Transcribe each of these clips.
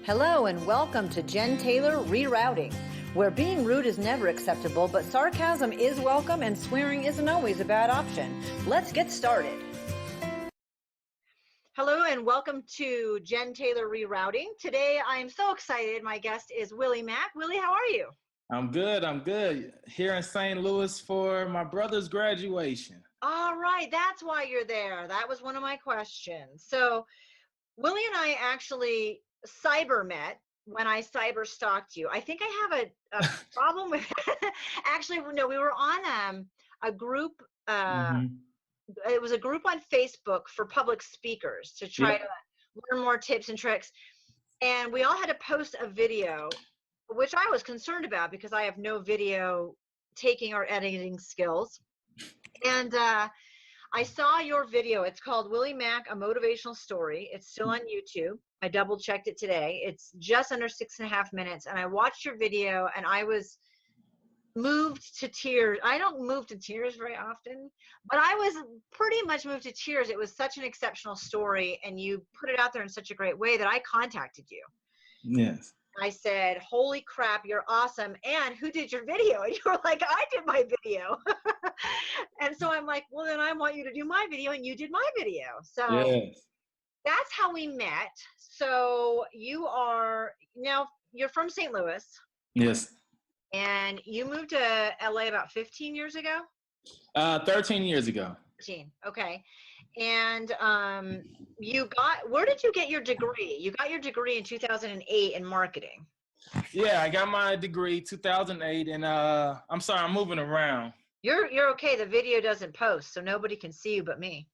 Hello and welcome to Jen Taylor Rerouting, where being rude is never acceptable, but sarcasm is welcome and swearing isn't always a bad option. Let's get started. Hello and welcome to Jen Taylor Rerouting. Today I am so excited. My guest is Willie Macc. Willie, how are you? I'm good. Here in St. Louis for my brother's graduation. All right, that's why you're there. That was one of my questions. So Willie and I actually cyber met when I cyber stalked you. I think I have a problem with actually, no, we were on a group. It was a group on Facebook for public speakers to try to learn more tips and tricks. And we all had to post a video, which I was concerned about because I have no video taking or editing skills. And I saw your video. It's called Willie Macc, A Motivational Story. It's still on YouTube. I double checked it today. It's just under 6.5 minutes. And I watched your video and I was moved to tears. I don't move to tears very often, but I was pretty much moved to tears. It was such an exceptional story and you put it out there in such a great way that I contacted you. Yes. I said, holy crap, you're awesome. And who did your video? And you were like, I did my video. And so I'm like, well, then I want you to do my video. And you did my video. So that's how we met. So now you're from St. Louis. Yes. And you moved to LA about 15 years ago? 13 years ago. 13. Okay. And where did you get your degree? You got your degree in 2008 in marketing. Yeah, I got my degree 2008 and I'm sorry, I'm moving around. You're okay. The video doesn't post, so nobody can see you but me.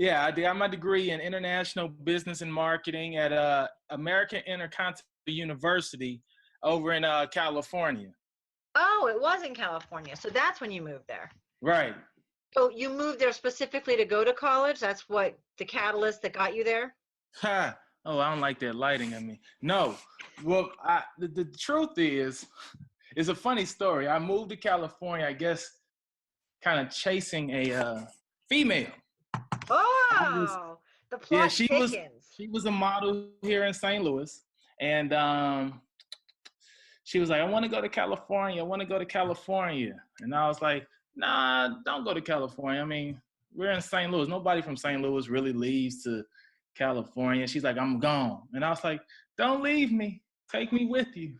Yeah, I got my degree in international business and marketing at American Intercontinental University over in California. Oh, it was in California. So that's when you moved there. Right. So you moved there specifically to go to college? That's what the catalyst that got you there? Oh, I don't like that lighting on me. No. Well, the truth is, it's a funny story. I moved to California, I guess, kind of chasing a female. Oh, the plot thickens. She was a model here in St. Louis. And she was like, I want to go to California. And I was like, nah, don't go to California. I mean, we're in St. Louis. Nobody from St. Louis really leaves to California. She's like, I'm gone. And I was like, don't leave me. Take me with you.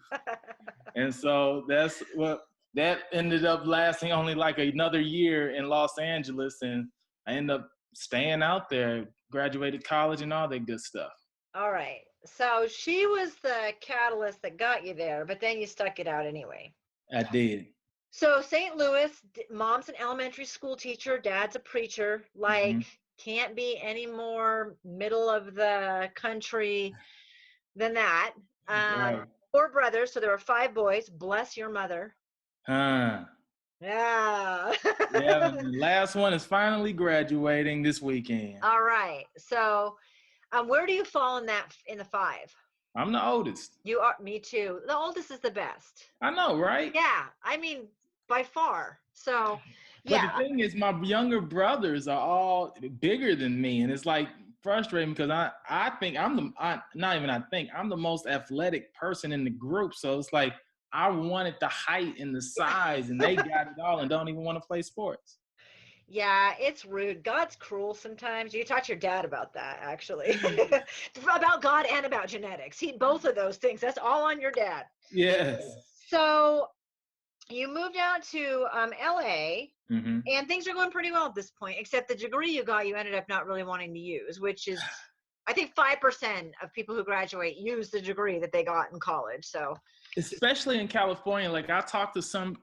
And so that ended up lasting only like another year in Los Angeles. And I ended up staying out there, graduated college and all that good stuff. All right. So she was the catalyst that got you there, but then you stuck it out anyway. I did. So St. Louis, mom's an elementary school teacher, dad's a preacher, can't be any more middle of the country than that. Right. 4 brothers, so there were 5 boys. Bless your mother. Yeah. Yeah, the last one is finally graduating this weekend. All right. So where do you fall in the 5? I'm the oldest. You are. Me too. The oldest is the best. I know, right? Yeah. I mean, by far. So, yeah. But the thing is, my younger brothers are all bigger than me. And it's like frustrating because I think I'm the most athletic person in the group. So it's like, I wanted the height and the size and they got it all and don't even want to play sports. Yeah, it's rude. God's cruel sometimes. You talk to your dad about that, actually. About God and about genetics. Both of those things. That's all on your dad. Yes. So you moved out to LA and things are going pretty well at this point, except the degree you got, you ended up not really wanting to use, which is, I think 5% of people who graduate use the degree that they got in college. So especially in California, like I talked to some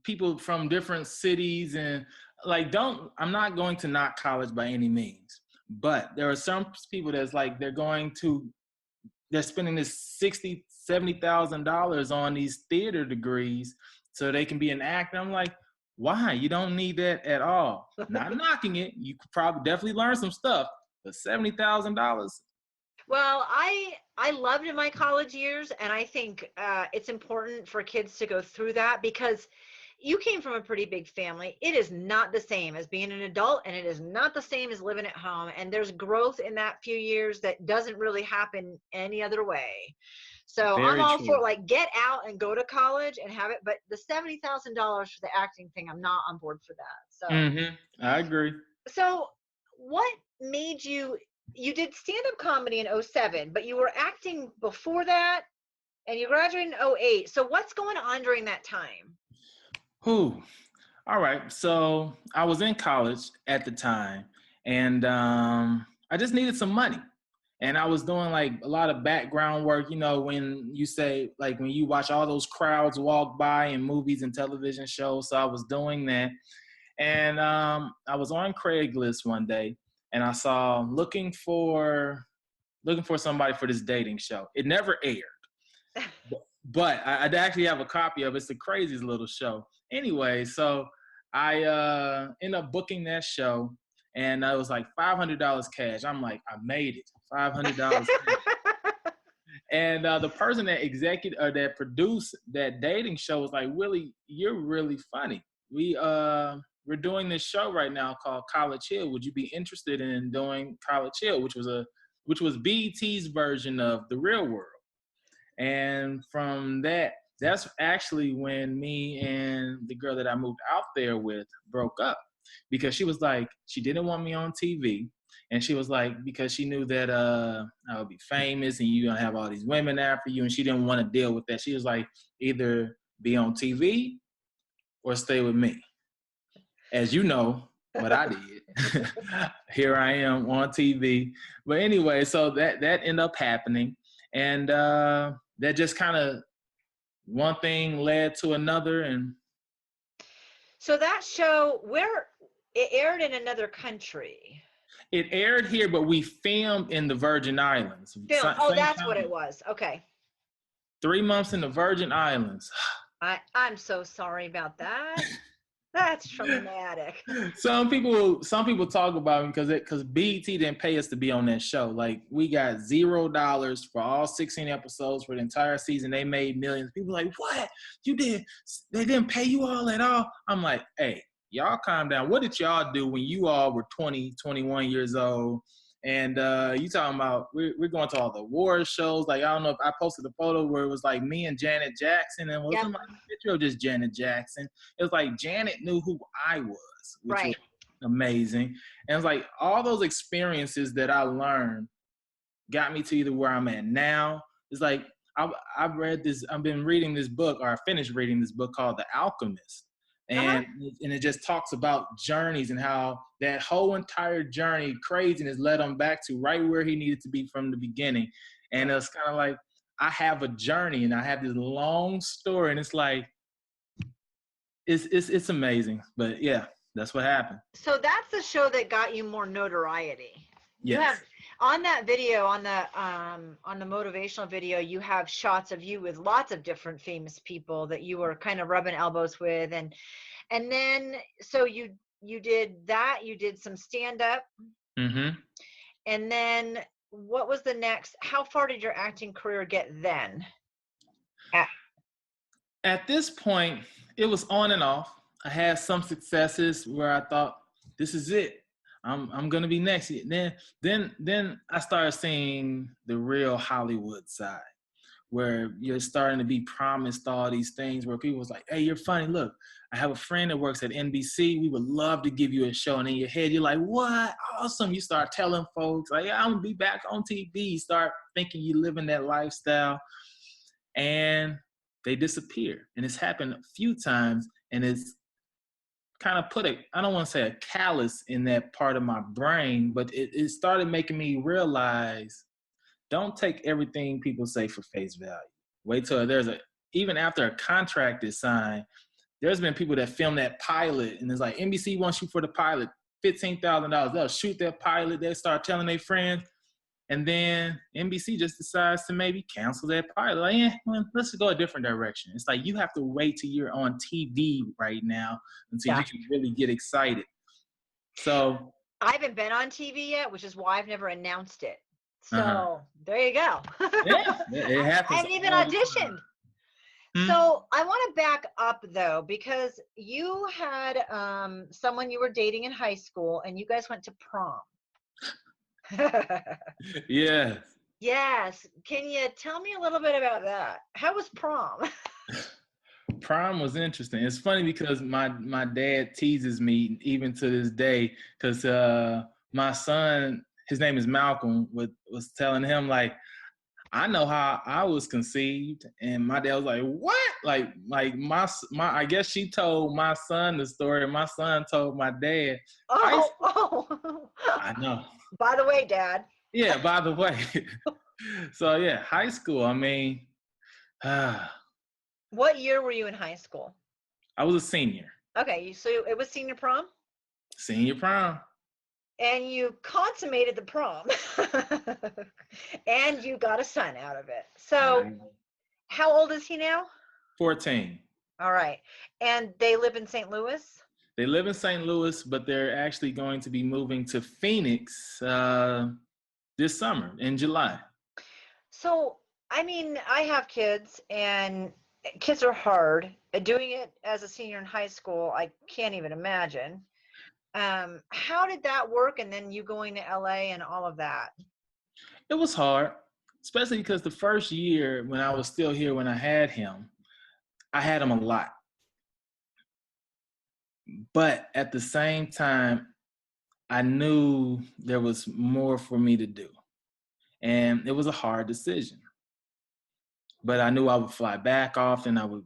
people from different cities and I'm not going to knock college by any means, but there are some people that's like, they're spending this $60,000, $70,000 on these theater degrees so they can be an actor. I'm like, why? You don't need that at all. Not knocking it. You could probably definitely learn some stuff, but $70,000. Well, I loved in my college years, and I think it's important for kids to go through that because you came from a pretty big family. It is not the same as being an adult, and it is not the same as living at home. And there's growth in that few years that doesn't really happen any other way. So I'm Very all for true. like get out and go to college and have it, but the $70,000 for the acting thing, I'm not on board for that. I agree. So what made you did stand-up comedy in '07, but you were acting before that, and you graduated in '08. So what's going on during that time? Who? All right. So I was in college at the time, and I just needed some money. And I was doing like a lot of background work, you know, when you say, like, when you watch all those crowds walk by in movies and television shows. So I was doing that. And I was on Craigslist one day, and I saw looking for somebody for this dating show. It never aired, but I actually have a copy of it. It's the craziest little show. Anyway, so I ended up booking that show, and it was like $500 cash. I'm like, I made it, $500 cash. And the person that executive or that produced that dating show was like, Willie, you're really funny. We're doing this show right now called College Hill. Would you be interested in doing College Hill, which was BET's version of The Real World? And from that's actually when me and the girl that I moved out there with broke up, because she was like, she didn't want me on TV. And she was like, because she knew that I would be famous and you're going to have all these women after you. And she didn't want to deal with that. She was like, either be on TV or stay with me. As you know, what I did. Here I am on TV. But anyway, so that ended up happening. And that just kind of one thing led to another. And So that show, where it aired in another country. It aired here, but we filmed in the Virgin Islands. That's what it was. Okay. 3 months in the Virgin Islands. I'm so sorry about that. That's traumatic. Some people talk about it because BET didn't pay us to be on that show. Like, we got $0 for all 16 episodes for the entire season. They made millions. People like, what? You did? They didn't pay you all at all? I'm like, hey, y'all calm down. What did y'all do when you all were 20, 21 years old? And you talking about, we're going to all the award shows. Like, I don't know if I posted a photo where it was like me and Janet Jackson, and wasn't like a picture of just Janet Jackson. It was like Janet knew who I was, which was amazing. And it's like all those experiences that I learned got me to either where I'm at now. It's like I've been reading this book, or I finished reading this book called The Alchemist. And it just talks about journeys and how that whole entire journey, craziness, led him back to right where he needed to be from the beginning. And it's kind of like, I have a journey and I have this long story, and it's like, it's amazing. But yeah, that's what happened. So that's the show that got you more notoriety. Yes. You have, on that video, on the motivational video, you have shots of you with lots of different famous people that you were kind of rubbing elbows with, and then so you did that. You did some stand up, and then what was the next? How far did your acting career get then? At this point, it was on and off. I had some successes where I thought, this is it. I'm gonna be next. Then I started seeing the real Hollywood side, where you're starting to be promised all these things, where people was like, hey, you're funny. Look, I have a friend that works at NBC. We would love to give you a show. And in your head, you're like, what? Awesome. You start telling folks, like, yeah, I'm gonna be back on TV. You start thinking you're living that lifestyle, and they disappear. And it's happened a few times, and it's kind of put I don't want to say a callus in that part of my brain, but it started making me realize, don't take everything people say for face value. Wait till even after a contract is signed, there's been people that film that pilot, and it's like, NBC wants you for the pilot, $15,000. They'll shoot that pilot. They start telling their friends, and then NBC just decides to maybe cancel that pilot. Like, let's just go a different direction. It's like, you have to wait till you're on TV right now until you can really get excited. So I haven't been on TV yet, which is why I've never announced it. So there you go. Yeah, it happens. I haven't even auditioned. So I want to back up though, because you had someone you were dating in high school and you guys went to prom. Yeah. Yes. Can you tell me a little bit about that? How was prom? Prom was interesting. It's funny because my dad teases me even to this day because my son, his name is Malcolm, was telling him like, I know how I was conceived, and my dad was like, "What?" Like my I guess she told my son the story, and my son told my dad. Oh. I know. By the way, Dad. Yeah. By the way, so yeah, high school. I mean, I What year were you in high school? was a senior. Okay, so it was senior prom, Senior prom. and you consummated the prom, and you got a son out of it. So, Right. how old is he now? 14. All right, and they live in St. Louis. They live in St. Louis, but they're actually going to be moving to Phoenix this summer in July. So, I mean, I have kids, and kids are hard. Doing it as a senior in high school, I can't even imagine. How did that work? And then you going to LA and all of that. It was hard, especially because the first year when I was still here when I had him a lot. But at the same time, I knew there was more for me to do. And it was a hard decision. But I knew I would fly back often. I would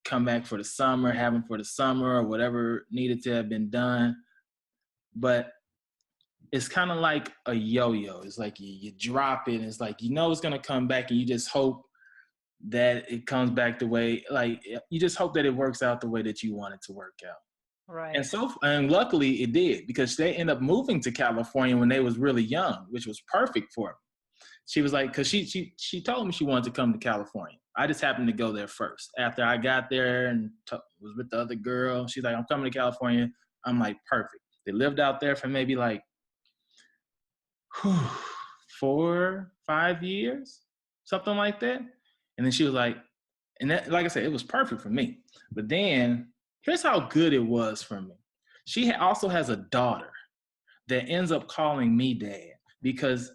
come back for the summer, have him for the summer or whatever needed to have been done. But it's kind of like a yo-yo. It's like you drop it, and it's like you know it's gonna come back, and you just hope that it comes back the way, like you just hope that it works out the way that you want it to work out. Right. And luckily it did, because they ended up moving to California when they was really young, which was perfect for them. She was like, because she told me she wanted to come to California. I just happened to go there first. After I got there and was with the other girl, she's like, I'm coming to California. I'm like, perfect. They lived out there for maybe like 4-5 years, something like that. And then she was like, and that, like I said, it was perfect for me. But then here's how good it was for me. She also has a daughter that ends up calling me dad, because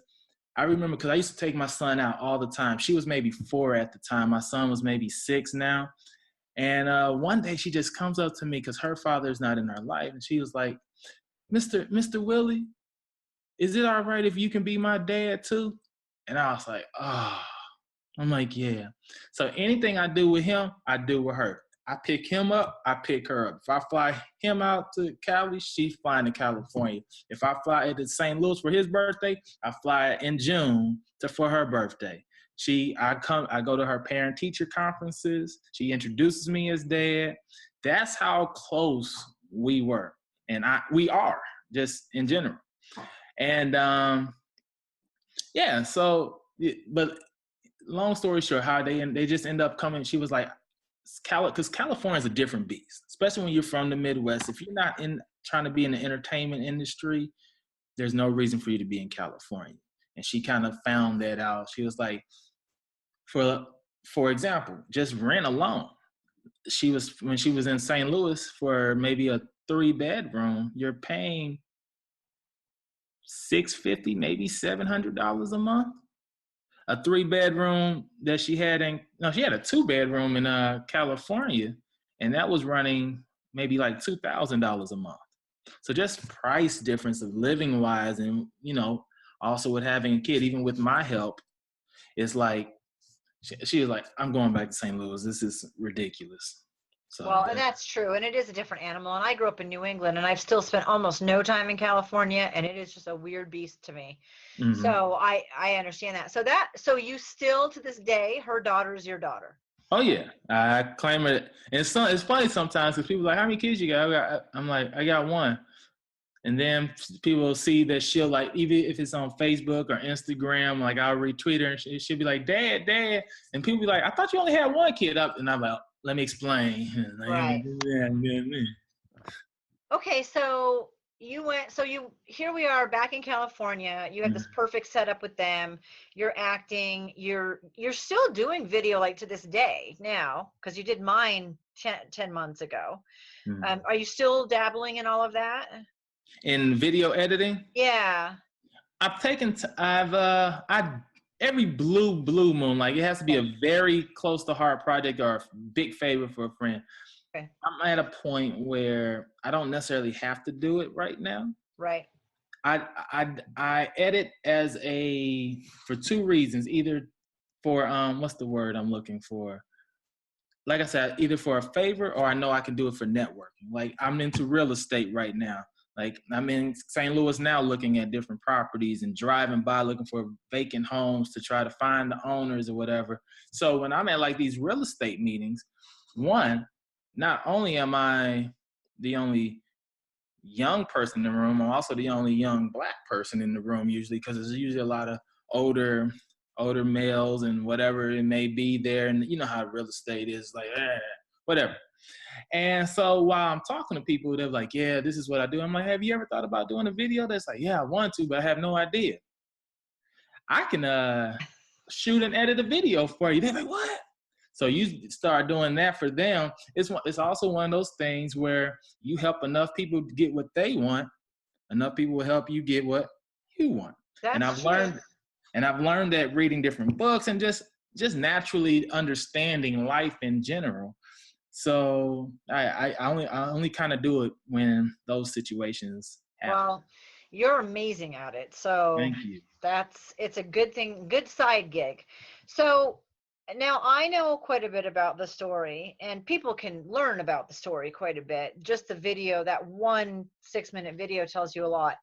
I remember, because I used to take my son out all the time. She was maybe 4 at the time. My son was maybe 6 now. And one day she just comes up to me because her father's not in her life. And she was like, Mr. Willie, is it all right if you can be my dad too? And I was like, oh, I'm like, yeah. So anything I do with him, I do with her. I pick him up, I pick her up. If I fly him out to Cali, she's flying to California. If I fly to St. Louis for his birthday, I fly in June for her birthday. I go to her parent-teacher conferences. She introduces me as dad. That's how close we were, and we are just in general. And yeah, so but long story short, how they just end up coming. She was like, because California is a different beast, especially when you're from the Midwest. If you're not trying to be in the entertainment industry, there's no reason for you to be in California. And she kind of found that out. She was like, for example, just rent alone. When she was in St. Louis for maybe a 3-bedroom, you're paying $650, maybe $700 a month. A 3-bedroom that she had she had a 2-bedroom in California, and that was running maybe like $2,000 a month. So just price difference of living wise, and also with having a kid, even with my help, it's like she was like, I'm going back to St. Louis. This is ridiculous. So Well, and that's true. And it is a different animal. And I grew up in New England, and I've still spent almost no time in California, and it is just a weird beast to me. Mm-hmm. So I understand that. So you still, to this day, her daughter is your daughter. Oh yeah, I claim it. And it's funny sometimes because people are like, how many kids you got? I'm like, I got one. And then people will see that she'll, like, even if it's on Facebook or Instagram, like I'll retweet her and she'll be like, Dad. And people be like, I thought you only had one kid up. And I'm like, let me explain. Right. Okay, so here we are back in California. You have Mhm. this perfect setup with them. You're acting. You're still doing video like to this day now because you did mine 10 months ago. Mhm. Are you still dabbling in all of that? In video editing, Yeah. I every blue moon, like it has to be Okay. a very close to heart project or a big favor for a friend. Okay. I'm at a point where I don't necessarily have to do it right now. Right. I edit as a for two reasons. Either for what's the word I'm looking for? Like I said, either for a favor or I know I can do it for networking. Like I'm into real estate right now. Like I'm in St. Louis now looking at different properties and driving by looking for vacant homes to try to find the owners or whatever. So when I'm at like these real estate meetings, one, not only am I the only young person in the room, I'm also the only young Black person in the room usually because there's usually a lot of older males and whatever it may be there. And you know how real estate is like, whatever. And so while I'm talking to people, they're like, yeah, this is what I do. I'm like, have you ever thought about doing a video? That's like, yeah, I want to, but I have no idea. I can shoot and edit a video for you. They're like, what? So you start doing that for them. It's also one of those things where you help enough people get what they want, enough people will help you get what you want. And That's I've true. learned that reading different books and just naturally understanding life in general. So I only kind of do it when those situations happen. Well, you're amazing at it. So Thank you. it's a good thing, good side gig. So now I know quite a bit about the story, and people can learn about the story quite a bit. Just the video, that 1 6-minute video tells you a lot.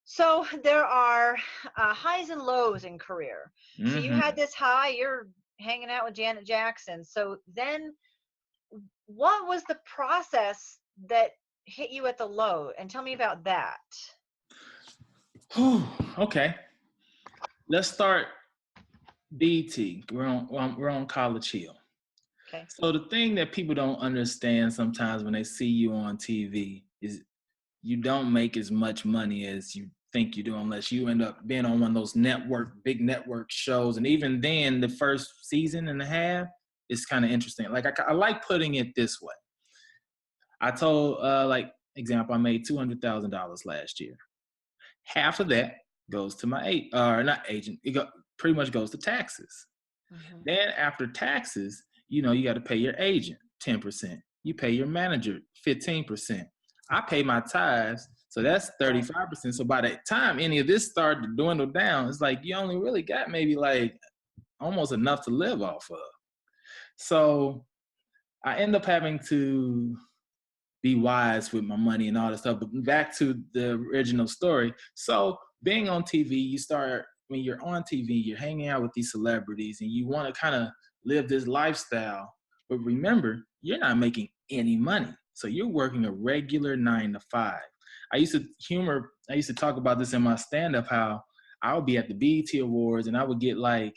So there are highs and lows in career. So you had Mm-hmm. this high, you're hanging out with Janet Jackson. So then what was the process that hit you at the low? And tell me about that. Okay. Let's start BT. We're on College Hill. Okay. So the thing that people don't understand sometimes when they see you on TV is you don't make as much money as you think you do unless you end up being on one of those big network shows. And even then, the first season and a half is kind of interesting. Like I like putting it this way. I told, like example, I made $200,000 last year. Half of that goes to my not agent. Pretty much goes to taxes. Mm-hmm. Then after taxes, you know, you got to pay your agent 10%. You pay your manager 15%. I pay my tithes, so that's 35%. So by the time any of this started to dwindle down, it's like you only really got maybe like almost enough to live off of. So I end up having to be wise with my money and all that stuff. But back to the original story. So being on TV, when you're on TV, you're hanging out with these celebrities and you want to kind of live this lifestyle. But remember, you're not making any money. So you're working a regular 9 to 5. I used to talk about this in my stand-up, how I would be at the BET Awards and I would get like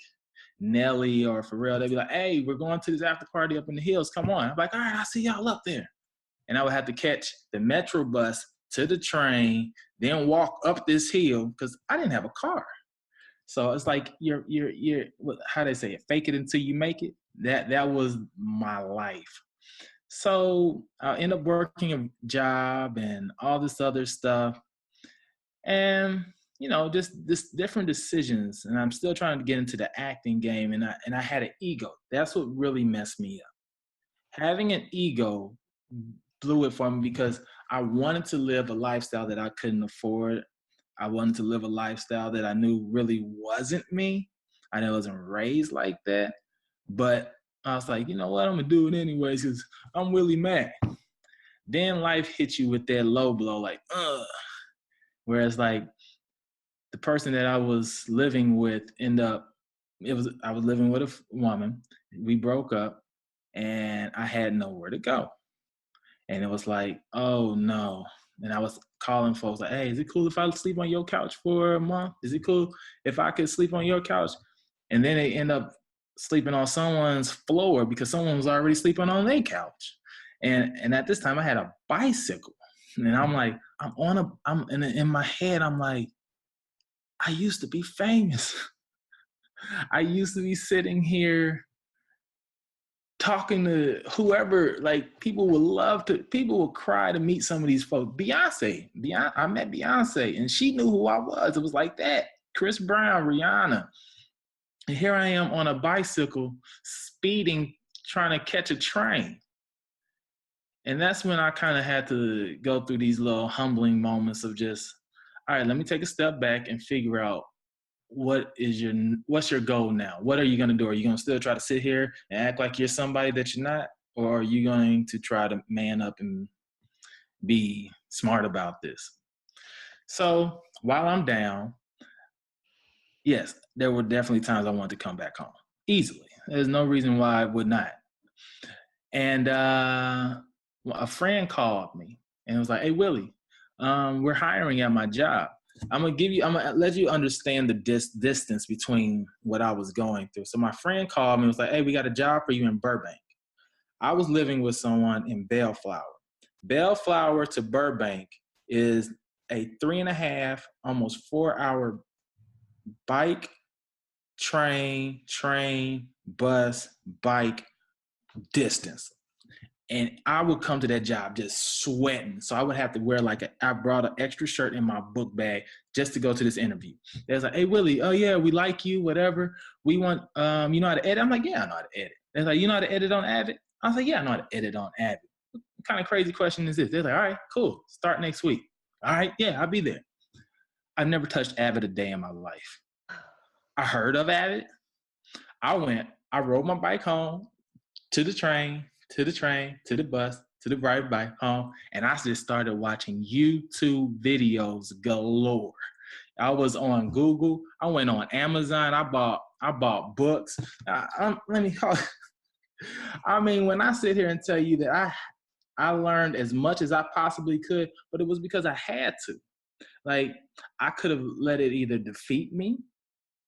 Nelly or Pharrell. They'd be like, hey, we're going to this after party up in the hills. Come on. I'm like, all right, I'll see y'all up there. And I would have to catch the Metro bus to the train, then walk up this hill because I didn't have a car. So it's like you're how they say it, fake it until you make it. That was my life. So I end up working a job and all this other stuff, and you know, just this different decisions. And I'm still trying to get into the acting game, and I had an ego. That's what really messed me up. Having an ego blew it for me because I wanted to live a lifestyle that I couldn't afford. I wanted to live a lifestyle that I knew really wasn't me. I know I wasn't raised like that, but I was like, you know what, I'm gonna do it anyways because I'm Willie Macc. Then life hits you with that low blow, like, ugh. Whereas like the person that I was living with I was living with a woman. We broke up and I had nowhere to go. And it was like, oh no. And I was calling folks like, hey, is it cool if I sleep on your couch for a month? Is it cool if I could sleep on your couch? And then they end up sleeping on someone's floor because someone was already sleeping on their couch. And at this time I had a bicycle. And I'm like, in my head, I'm like, I used to be famous. I used to be sitting here talking to whoever, like people would cry to meet some of these folks. Beyonce, I met Beyonce and she knew who I was. It was like that. Chris Brown, Rihanna. And here I am on a bicycle speeding, trying to catch a train. And that's when I kind of had to go through these little humbling moments of just, all right, let me take a step back and figure out what's your goal now? What are you going to do? Are you going to still try to sit here and act like you're somebody that you're not? Or are you going to try to man up and be smart about this? So while I'm down, yes, there were definitely times I wanted to come back home easily. There's no reason why I would not. And a friend called me and was like, hey, Willie, we're hiring at my job. I'm gonna let you understand the distance between what I was going through. So my friend called me and was like, hey, we got a job for you in Burbank. I was living with someone in Bellflower. Bellflower to Burbank is a 3.5, almost 4-hour bike, train, bus, bike distance. And I would come to that job just sweating. So I would have to wear I brought an extra shirt in my book bag just to go to this interview. They was like, hey, Willie, oh yeah, we like you, whatever. We want, you know how to edit? I'm like, yeah, I know how to edit. They're like, you know how to edit on Avid? I was like, yeah, I know how to edit on Avid. What kind of crazy question is this? They're like, all right, cool. Start next week. All right, yeah, I'll be there. I've never touched Avid a day in my life. I heard of Avid. I rode my bike home to the train, to the bus, to the ride bike home, and I just started watching YouTube videos galore. I was on Google. I went on Amazon. I bought books. Let me call. I mean, when I sit here and tell you that I learned as much as I possibly could, but it was because I had to. Like I could have let it either defeat me,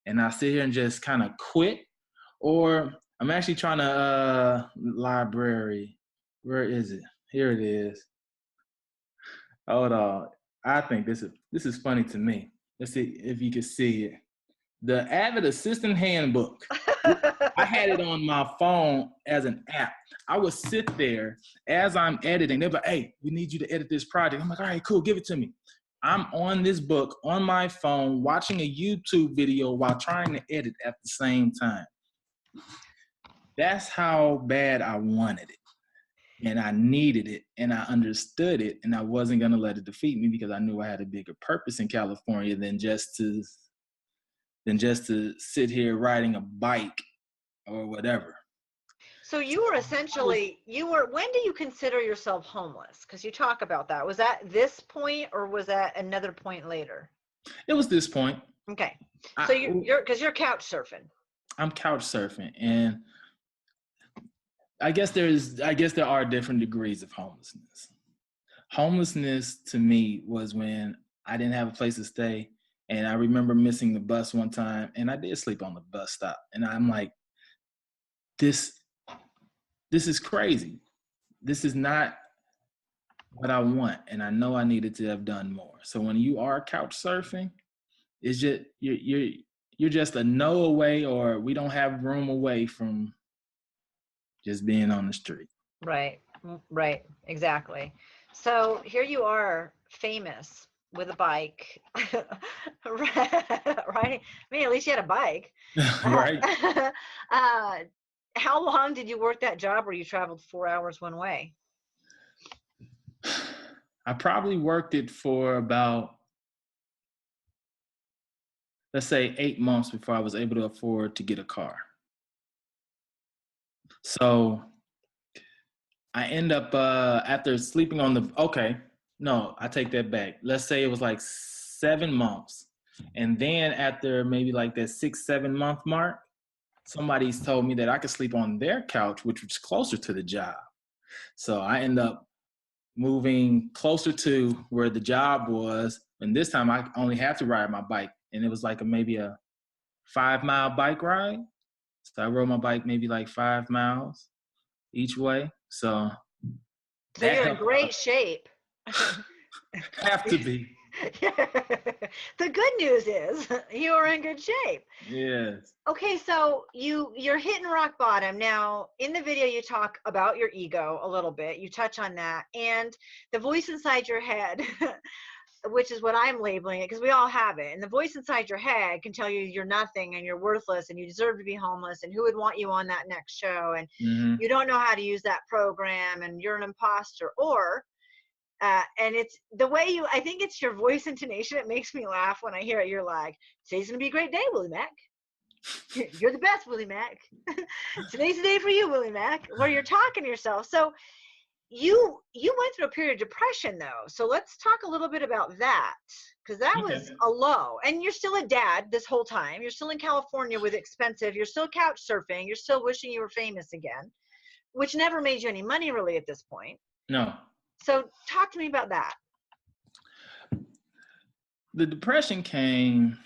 and I sit here and just kind of quit, or I'm actually trying to library. Where is it? Here it is. Hold on. I think this is funny to me. Let's see if you can see it. The Avid Assistant Handbook. I had it on my phone as an app. I would sit there as I'm editing. They're like, hey, we need you to edit this project. I'm like, all right, cool, give it to me. I'm on this book on my phone watching a YouTube video while trying to edit at the same time. That's how bad I wanted it. And I needed it, and I understood it, and I wasn't going to let it defeat me because I knew I had a bigger purpose in California than just to sit here riding a bike or whatever. So you were essentially, when do you consider yourself homeless? Because you talk about that. Was that this point or was that another point later? It was this point. Okay. So you're couch surfing. I'm couch surfing, and I guess there are different degrees of homelessness. Homelessness to me was when I didn't have a place to stay, and I remember missing the bus one time, and I did sleep on the bus stop, and I'm like, this is crazy. This is not what I want, and I know I needed to have done more. So when you are couch surfing, it's just you're just a no away, or we don't have room away from just being on the street. Right, exactly. So here you are, famous with a bike, right? I mean, at least you had a bike. Right. How long did you work that job where you traveled 4 hours one way? I probably worked it for about, let's say, 8 months before I was able to afford to get a car. So I end up, after sleeping on I take that back. Let's say it was like 7 months. And then after maybe like that 6-7 month mark, somebody's told me that I could sleep on their couch, which was closer to the job. So I end up moving closer to where the job was. And this time I only have to ride my bike. And it was like maybe a 5-mile bike ride. So I rode my bike maybe like 5 miles each way. So you're in great shape. Have to be. The good news is you are in good shape. Yes. Okay, so you're hitting rock bottom. Now, in the video you talk about your ego a little bit. You touch on that and the voice inside your head, which is what I'm labeling it, because we all have it. And the voice inside your head can tell you you're nothing and you're worthless and you deserve to be homeless and who would want you on that next show, and you don't know how to use that program and you're an imposter. Or and it's the way I think it's your voice intonation. It makes me laugh when I hear it. You're like, today's going to be a great day, Willie Macc. You're the best, Willie Macc. Today's the day for you, Willie Macc, where you're talking to yourself. So you went through a period of depression, though. So let's talk a little bit about that, because that was a low. And you're still a dad this whole time. You're still in California with expensive. You're still couch surfing. You're still wishing you were famous again, which never made you any money really at this point. No. So talk to me about that. The depression came.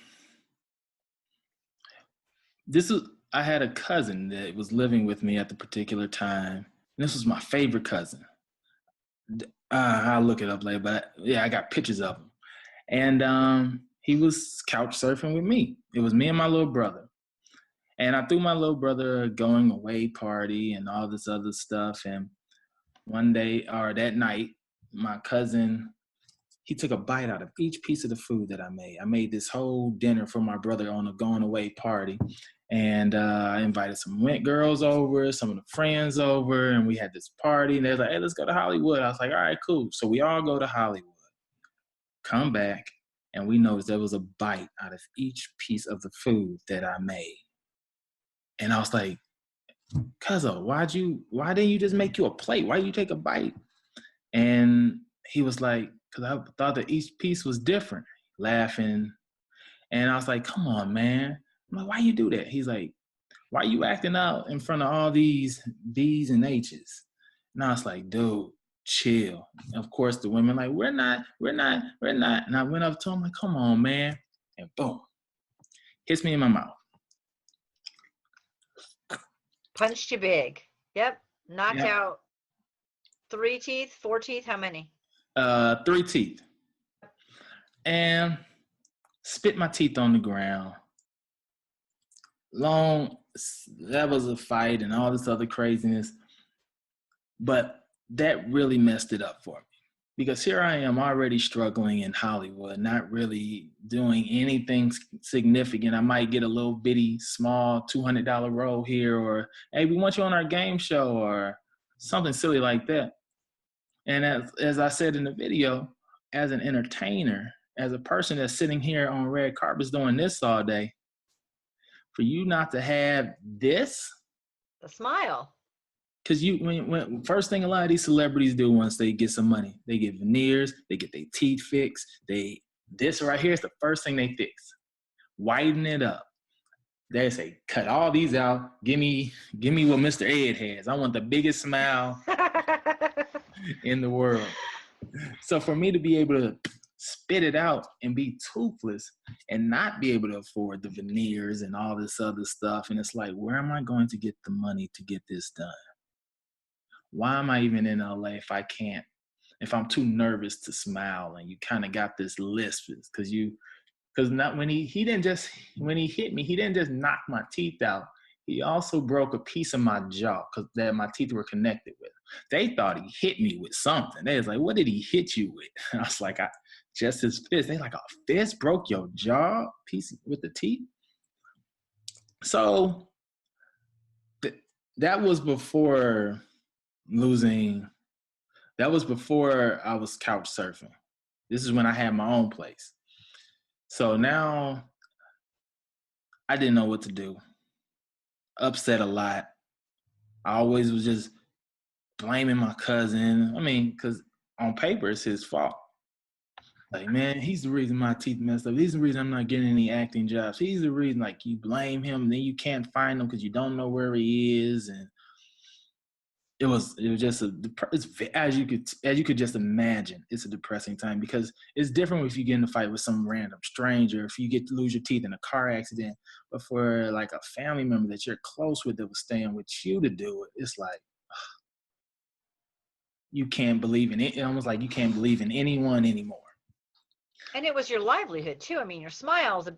I had a cousin that was living with me at the particular time. And this was my favorite cousin. I'll look it up later, but yeah, I got pictures of him. And he was couch surfing with me. It was me and my little brother. And I threw my little brother a going away party and all this other stuff. And one day, or that night, my cousin, he took a bite out of each piece of the food that I made. I made this whole dinner for my brother on a going away party. And I invited some wet girls over, some of the friends over, and we had this party. And they was like, hey, let's go to Hollywood. I was like, all right, cool. So we all go to Hollywood, come back, and we noticed there was a bite out of each piece of the food that I made. And I was like, Cuzzo, why didn't you just make you a plate? Why did you take a bite? And he was like, because I thought that each piece was different, laughing. And I was like, come on, man. I'm like, why you do that? He's like, why are you acting out in front of all these B's and H's? And I was like, dude, chill. And of course, the women like, we're not. And I went up to him like, come on, man. And boom, hits me in my mouth. Punched you big. Yep. Knocked out 3 teeth, 4 teeth. How many? 3 teeth. And spit my teeth on the ground. That was a fight and all this other craziness. But that really messed it up for me. Because here I am already struggling in Hollywood, not really doing anything significant. I might get a little bitty, small $200 role here, or, hey, we want you on our game show, or something silly like that. And as I said in the video, as an entertainer, as a person that's sitting here on red carpets doing this all day, for you not to have this. The smile. Because when first thing a lot of these celebrities do once they get some money, they get veneers, they get their teeth fixed. This right here is the first thing they fix. Whiten it up. They say, cut all these out. Give me what Mr. Ed has. I want the biggest smile in the world. So for me to be able to spit it out and be toothless and not be able to afford the veneers and all this other stuff, and it's like, where am I going to get the money to get this done? Why am I even in LA if I'm too nervous to smile? And you kind of got this lisp because not when he hit me, he didn't just knock my teeth out. He also broke a piece of my jaw that my teeth were connected with. They thought he hit me with something. They was like, what did he hit you with? And I was like, just his fist. They like, a fist broke your jaw piece with the teeth? So that was before that was before I was couch surfing. This is when I had my own place. So now I didn't know what to do. Upset a lot. I always was just blaming my cousin. I mean, because on paper it's his fault. Like, man, he's the reason my teeth messed up. He's the reason I'm not getting any acting jobs. He's the reason, like, you blame him, and then you can't find him because you don't know where he is. And it was just as you could just imagine, it's a depressing time, because it's different if you get in a fight with some random stranger, if you get to lose your teeth in a car accident, but for like a family member that you're close with that was staying with you to do it, it's like, you can't believe in it. Almost like you can't believe in anyone anymore. And it was your livelihood too. I mean, your smile is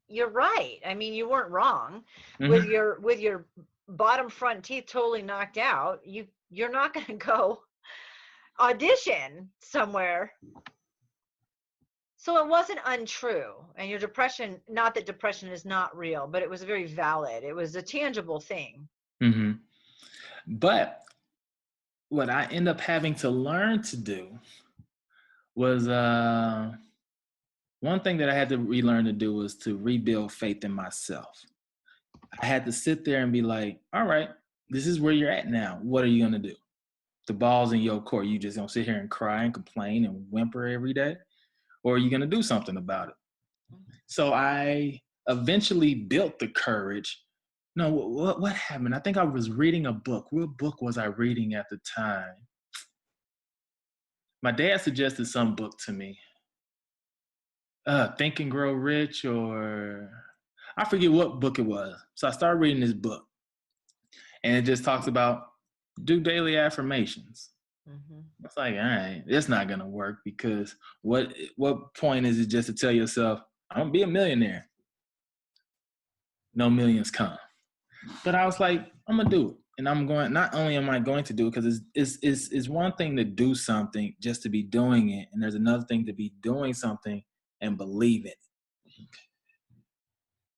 you're right. I mean, you weren't wrong with your bottom front teeth totally knocked out. You're not going to go audition somewhere. So it wasn't untrue. And your depression, not that depression is not real, but it was very valid. It was a tangible thing. Mm-hmm. But what I end up having to learn to do was one thing that I had to relearn to do was to rebuild faith in myself. I had to sit there and be like, all right, this is where you're at now. What are you going to do? The ball's in your court. You just going to sit here and cry and complain and whimper every day? Or are you going to do something about it? So I eventually built the courage. No, what happened? I think I was reading a book. What book was I reading at the time? My dad suggested some book to me. Think and Grow Rich, or I forget what book it was. So I started reading this book, and it just talks about do daily affirmations. Mm-hmm. It's like, all right, it's not gonna work, because what point is it just to tell yourself, I'm gonna be a millionaire? No millions come. But I was like, I'm gonna do it, and I'm going. Not only am I going to do it, because it's one thing to do something just to be doing it, and there's another thing to be doing something and believe it.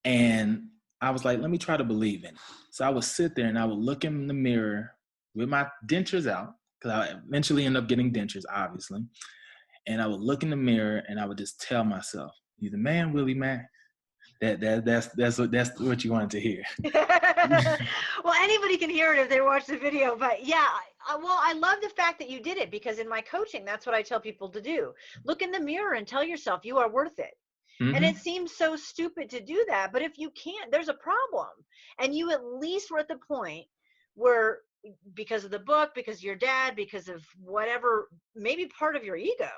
And I was like, let me try to believe in it. So I would sit there and I would look in the mirror with my dentures out, because I eventually end up getting dentures, obviously. And I would look in the mirror and I would just tell myself, you're the man, Willie Macc. That's what you wanted to hear. Well, anybody can hear it if they watch the video, but yeah, I love the fact that you did it, because in my coaching, that's what I tell people to do. Look in the mirror and tell yourself you are worth it. Mm-hmm. And it seems so stupid to do that, but if you can't, there's a problem. And you at least were at the point where, because of the book, because of your dad, because of whatever, maybe part of your ego,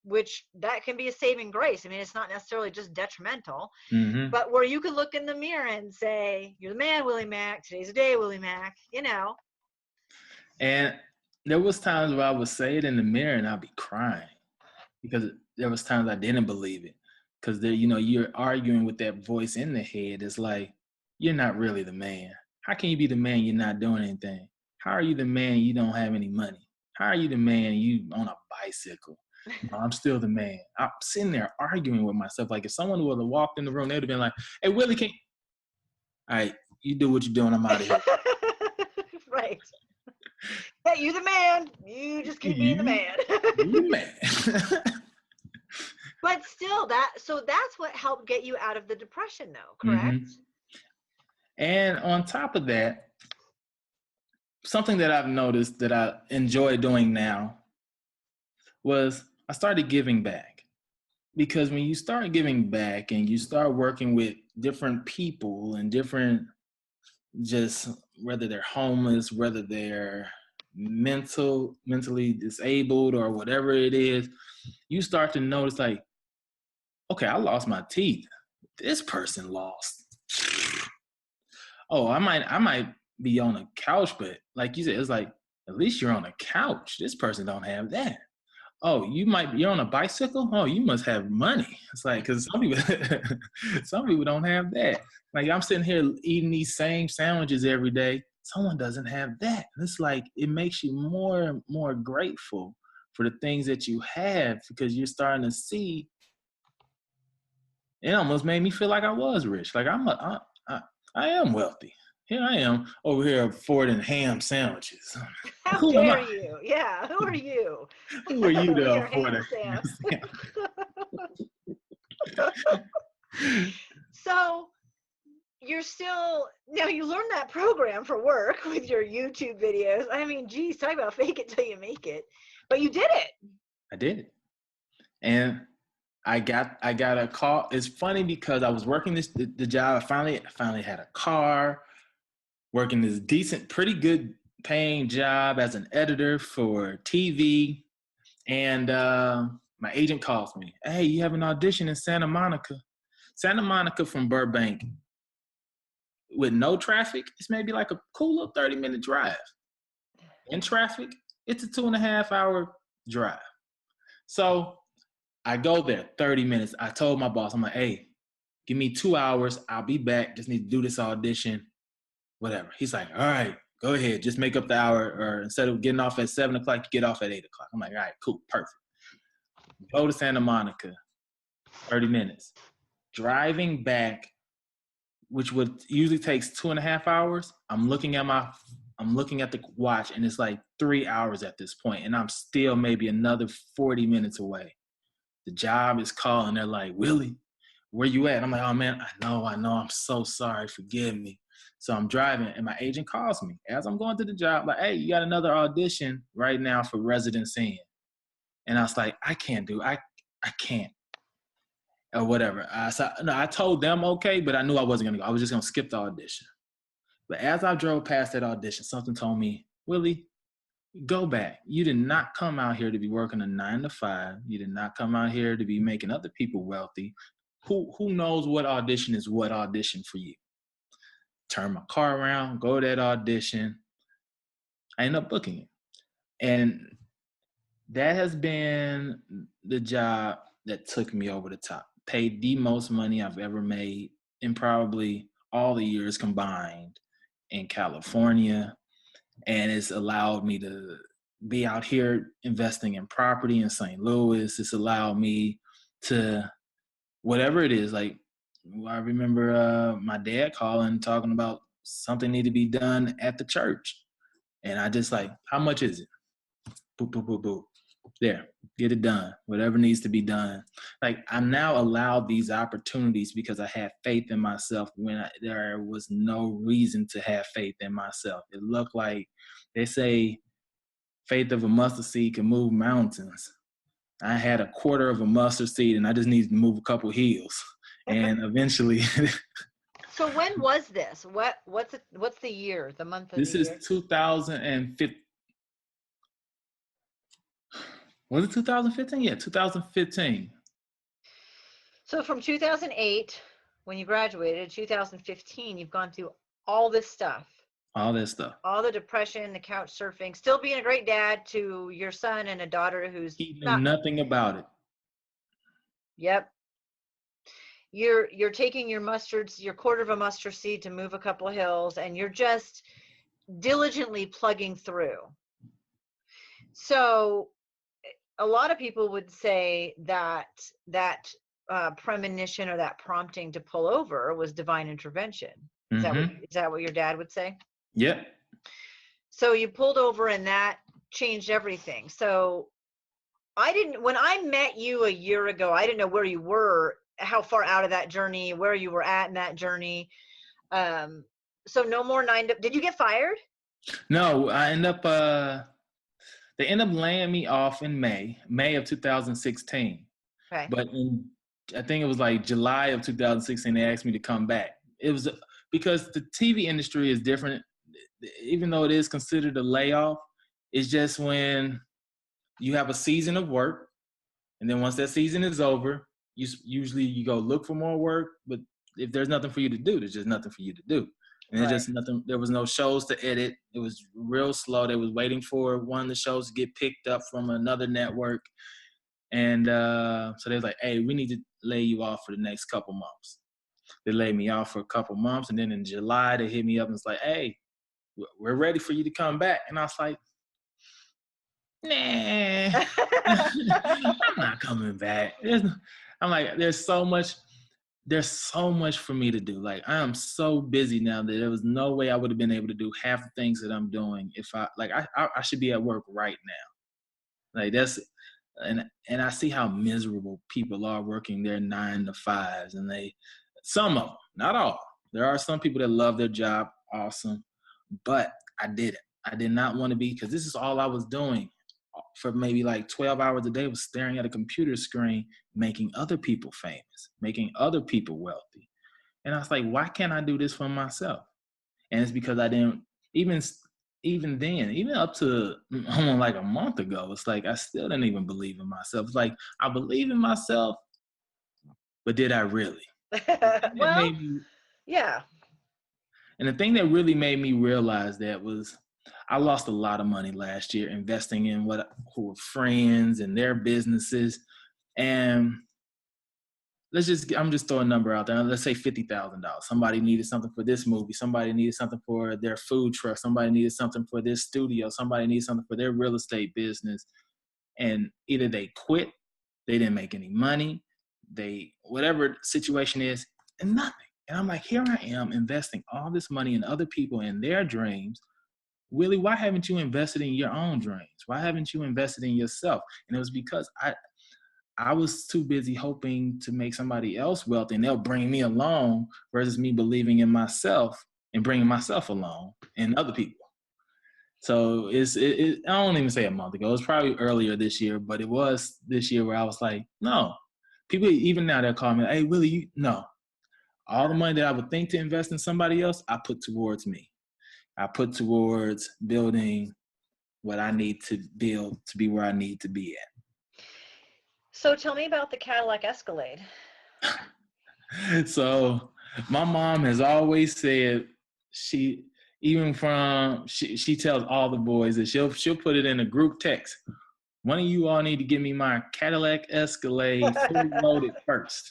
which that can be a saving grace. I mean, it's not necessarily just detrimental, mm-hmm. but where you could look in the mirror and say, you're the man, Willie Macc. Today's the day, Willie Macc, you know. And there was times where I would say it in the mirror and I'd be crying, because there was times I didn't believe it. Because you're arguing with that voice in the head. It's like, you're not really the man. How can you be the man you're not doing anything? How are you the man you don't have any money? How are you the man you on a bicycle? No, I'm still the man. I'm sitting there arguing with myself. Like, if someone would have walked in the room, they would have been like, hey, Willie, all right, you do what you're doing. I'm out of here. Right. Hey, you the man. You just keep being the man. You the man. But still, that's what helped get you out of the depression, though, correct? Mm-hmm. And on top of that, something that I've noticed that I enjoy doing now was I started giving back. Because when you start giving back and you start working with different people and different, just whether they're homeless, whether they're mentally disabled or whatever it is, you start to notice, like, okay, I lost my teeth. This person lost. Oh, I might be on a couch, but like you said, it's like, at least you're on a couch. This person don't have that. Oh, you're on a bicycle? Oh, you must have money. It's like, because some people don't have that. Like, I'm sitting here eating these same sandwiches every day. Someone doesn't have that. And it's like, it makes you more and more grateful for the things that you have, because you're starting to see. It almost made me feel like I was rich. Like, I am wealthy. Here I am over here affording ham sandwiches. How dare you? Yeah, who are you? Who are you to afford a ham sandwich? So you're still, now you learned that program for work with your YouTube videos. I mean, geez, talk about fake it till you make it. But you did it. I did it. And I got a call. It's funny, because I was working the job. I finally had a car, working this decent, pretty good paying job as an editor for TV. And my agent calls me. Hey, you have an audition in Santa Monica. Santa Monica from Burbank, with no traffic, it's maybe like a cool little 30-minute drive. In traffic, It's a 2.5-hour drive. So I go there, 30 minutes. I told my boss, I'm like, hey, give me 2 hours. I'll be back. Just need to do this audition, whatever. He's like, all right, go ahead. Just make up the hour. Or instead of getting off at 7 o'clock, you get off at 8 o'clock. I'm like, all right, cool, perfect. Go to Santa Monica, 30 minutes. Driving back, which would usually takes 2.5 hours, I'm looking at the watch, and it's like 3 hours at this point, and I'm still maybe another 40 minutes away. The job is calling. They're like, Willie, where you at? I'm like, oh man, I know. I'm so sorry. Forgive me. So I'm driving, and my agent calls me as I'm going to the job, like, hey, you got another audition right now for Residence Inn. And I was like, I can't, or whatever. I told them okay, but I knew I wasn't gonna go. I was just gonna skip the audition. But as I drove past that audition, something told me, Willie, go back. You did not come out here to be working a 9 to 5. You did not come out here to be making other people wealthy. Who knows what audition is what audition for you? Turn my car around, go to that audition. I end up booking it. And that has been the job that took me over the top. Paid the most money I've ever made in probably all the years combined in California. And it's allowed me to be out here investing in property in St. Louis. It's allowed me to, whatever it is, like I remember my dad calling, talking about something need to be done at the church. And I just like, how much is it? Boop, boop, boop, boop. There, get it done. Whatever needs to be done. Like, I'm now allowed these opportunities because I had faith in myself when there was no reason to have faith in myself. It looked like they say faith of a mustard seed can move mountains. I had a quarter of a mustard seed and I just needed to move a couple hills. And eventually. So when was this? What's the year, the month of this the year? This is 2015. Was it 2015? Yeah, 2015. So from 2008, when you graduated, 2015, you've gone through all this stuff. All this stuff. All the depression, the couch surfing, still being a great dad to your son and a daughter who's He knew nothing about it. Yep. You're taking your quarter of a mustard seed to move a couple of hills, and you're just diligently plugging through. So a lot of people would say that premonition or that prompting to pull over was divine intervention. Is that what your dad would say? Yep. So you pulled over and that changed everything. So when I met you a year ago, I didn't know where you were, how far out of that journey, where you were at in that journey. So no more did you get fired? No, they end up laying me off in May of 2016. Okay. But I think it was like July of 2016, they asked me to come back. It was because the TV industry is different. Even though it is considered a layoff, it's just when you have a season of work, and then once that season is over, usually you go look for more work. But if there's nothing for you to do, there's just nothing for you to do. And There's just nothing. There was no shows to edit. It was real slow. They was waiting for one of the shows to get picked up from another network. And so they was like, hey, we need to lay you off for the next couple months. They laid me off for a couple months. And then in July, they hit me up and it's like, hey, we're ready for you to come back. And I was like, nah, I'm not coming back. I'm like, there's so much for me to do. Like, I am so busy now that there was no way I would have been able to do half the things that I'm doing if I should be at work right now. Like, that's, and I see how miserable people are working their 9 to 5s, and some of them, not all. There are some people that love their job, awesome, but I didn't. I did not want to be, because this is all I was doing for maybe like 12 hours a day, was staring at a computer screen, making other people famous, making other people wealthy. And I was like, why can't I do this for myself? And it's because I didn't, even then, even up to like a month ago, it's like I still didn't even believe in myself. It's like, I believe in myself, but did I really? Well, yeah. And the thing that really made me realize that was, I lost a lot of money last year investing in who were friends and their businesses. And I'm just throwing a number out there. Let's say $50,000. Somebody needed something for this movie. Somebody needed something for their food truck. Somebody needed something for their studio. Somebody needed something for their real estate business. And either they quit, they didn't make any money, whatever the situation is, and nothing. And I'm like, here I am investing all this money in other people and their dreams. Willie, why haven't you invested in your own dreams? Why haven't you invested in yourself? And it was because I was too busy hoping to make somebody else wealthy and they'll bring me along versus me believing in myself and bringing myself along and other people. So I don't even say a month ago. It was probably earlier this year, but it was this year where I was like, no. People, even now, they'll call me, hey, Willie, no. All the money that I would think to invest in somebody else, I put towards me. I put towards building what I need to build to be where I need to be at. So tell me about the Cadillac Escalade. So my mom has always said she tells all the boys that she'll put it in a group text. One of you all need to give me my Cadillac Escalade fully loaded first.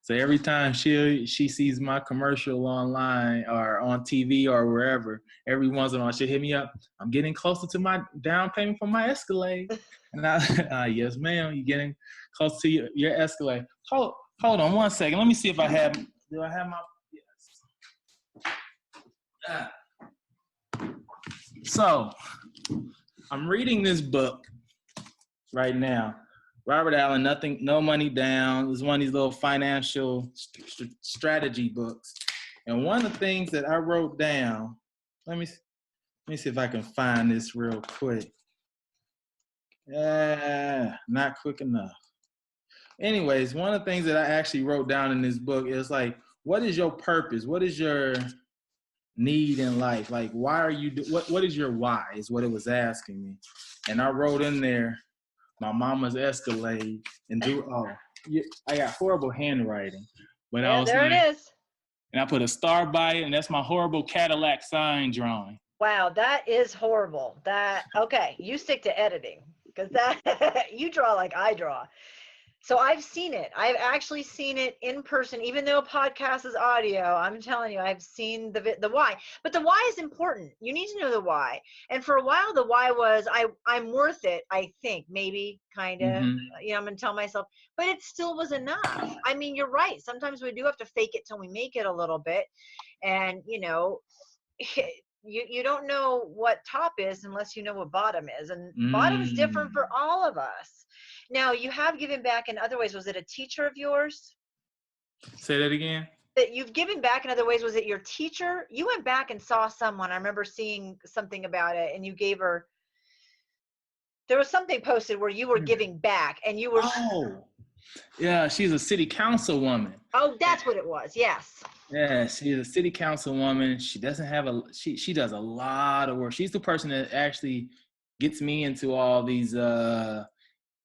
So every time she sees my commercial online or on TV or wherever, every once in a while she'll hit me up. I'm getting closer to my down payment for my Escalade. And yes, ma'am, you're getting close to your Escalade. Hold on 1 second. Let me see if do I have my, yes. So I'm reading this book right now. Robert Allen, No Money Down. It's one of these little financial strategy books. And one of the things that I wrote down, let me see if I can find this real quick. Not quick enough. Anyways, one of the things that I actually wrote down in this book is like, what is your purpose? What is your need in life? Like, why are you, what is your why is what it was asking me. And I wrote in there, my mama's Escalade, and I got horrible handwriting. But yeah, there it is. And I put a star by it, and that's my horrible Cadillac sign drawing. Wow, that is horrible. Okay, you stick to editing, because that you draw like I draw. So I've seen it. I've actually seen it in person, even though a podcast is audio. I'm telling you, I've seen the why. But the why is important. You need to know the why. And for a while, the why was I'm worth it. I think maybe kind of. Mm-hmm. I'm going to tell myself, but it still was enough. I mean, you're right. Sometimes we do have to fake it till we make it a little bit, and you don't know what top is unless you know what bottom is, and bottom is different for all of us. Now, you have given back in other ways. Was it a teacher of yours? Say that again. That you've given back in other ways. Was it your teacher? You went back and saw someone. I remember seeing something about it, and you gave her. There was something posted where you were giving back, and you were. Oh, yeah. She's a city councilwoman. Oh, that's what it was. Yes. Yeah, she's a city councilwoman. She doesn't have she does a lot of work. She's the person that actually gets me into all these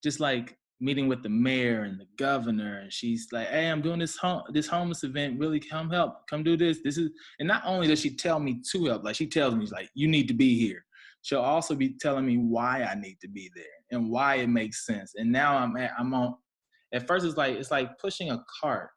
just like meeting with the mayor and the governor, and she's like, hey, I'm doing this homeless event, really come help, come do this. And not only does she tell me to help, like she tells me, like, you need to be here. She'll also be telling me why I need to be there and why it makes sense. And now I'm on, at first it's like pushing a cart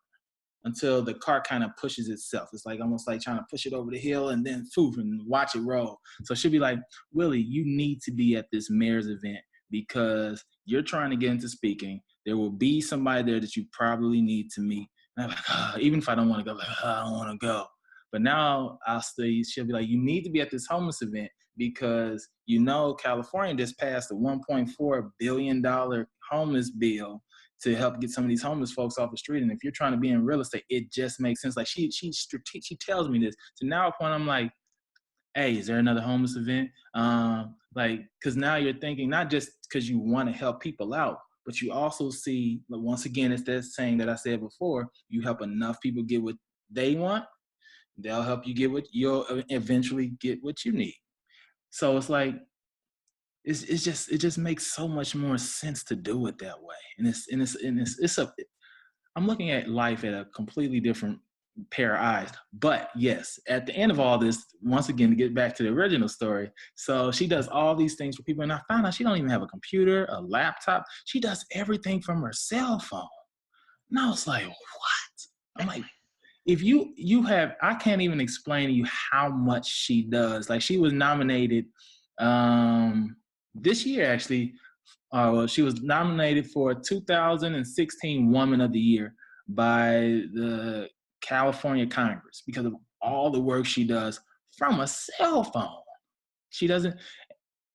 until the cart kind of pushes itself. It's like almost like trying to push it over the hill and then and watch it roll. So she'll be like, Willie, you need to be at this mayor's event because you're trying to get into speaking. There will be somebody there that you probably need to meet. And I'm like, even if I don't want to go, I don't want to go. But now she'll be like, you need to be at this homeless event because California just passed a $1.4 billion homeless bill to help get some of these homeless folks off the street. And if you're trying to be in real estate, it just makes sense. Like she tells me this. So now when I'm like, hey, is there another homeless event? Because now you're thinking, not just because you want to help people out, but you also see, once again, it's that saying that I said before, you help enough people get what they want, they'll help you get what you'll eventually get what you need. So it's like, it just makes so much more sense to do it that way. And I'm looking at life at a completely different pair of eyes. But yes, at the end of all this, once again, to get back to the original story, so she does all these things for people, and I found out she don't even have a computer, a laptop. She does everything from her cell phone. And I was like, what? I'm like, if you have, I can't even explain to you how much she does. Like, she was nominated this year, actually. Well, she was nominated for 2016 Woman of the Year by the California Congress because of all the work she does from a cell phone. She doesn't,